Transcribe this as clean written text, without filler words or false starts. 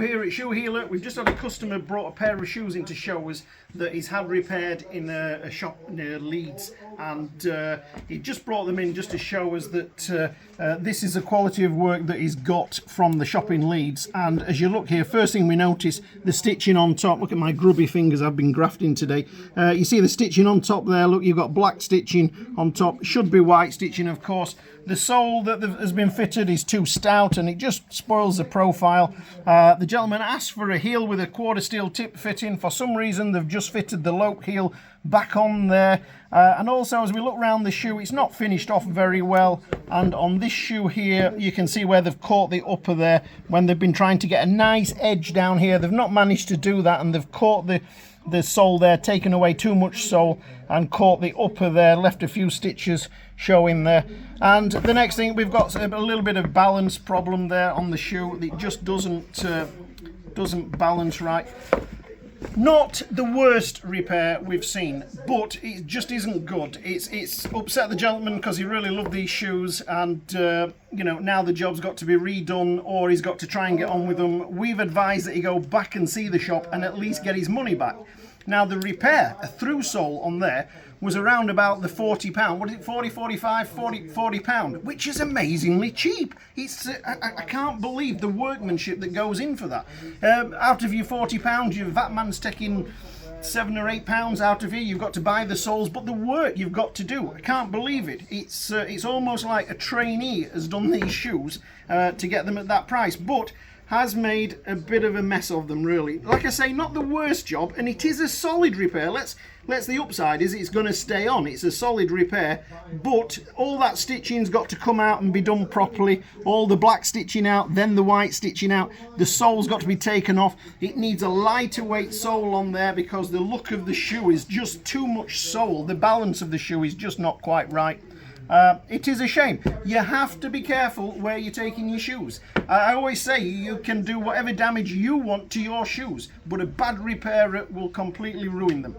here at Shoe Healer. We've just had a customer brought a pair of shoes in to show us that he's had repaired in a shop near Leeds, and he just brought them in just to show us that this is the quality of work that he's got from the shop in Leeds. And as you look here, first thing we notice, the stitching on top. Look at my grubby fingers, I've been grafting today. You see the stitching on top there. Look, you've got black stitching on top, should be white stitching, of course. The sole that has been fitted is too stout and it just spoils the profile. The gentleman asked for a heel with a quarter steel tip fitting. For some reason they've just fitted the Loake heel back on there. And also, as we look around the shoe, it's not finished off very well. And on this shoe here, you can see where they've caught the upper there. When they've been trying to get a nice edge down here, they've not managed to do that, and they've caught the sole there, taken away too much sole and caught the upper there, left a few stitches showing there. And the next thing, we've got a little bit of balance problem there on the shoe. It just doesn't balance right. Not the worst repair we've seen, but it just isn't good. It's upset the gentleman because he really loved these shoes, and you know, now the job's got to be redone, or he's got to try and get on with them. We've advised that he go back and see the shop and at least get his money back. Now the repair, a through sole on there, was around about the £40. What is it, 40, 45, 40 pound, which is amazingly cheap. It's I can't believe the workmanship that goes in for that. Out of your £40, your VAT man's taking £7 or £8 out of you. You've got to buy the soles, but the work you've got to do, I can't believe it. It's almost like a trainee has done these shoes to get them at that price, but has made a bit of a mess of them, really. Like I say, not the worst job, and it is a solid repair. The upside is it's going to stay on. It's a solid repair, but all that stitching's got to come out and be done properly. All the black stitching out, then the white stitching out. The sole's got to be taken off. It needs a lighter weight sole on there because the look of the shoe is just too much sole. The balance of the shoe is just not quite right. It is a shame. You have to be careful where you're taking your shoes. I always say you can do whatever damage you want to your shoes, but a bad repair will completely ruin them.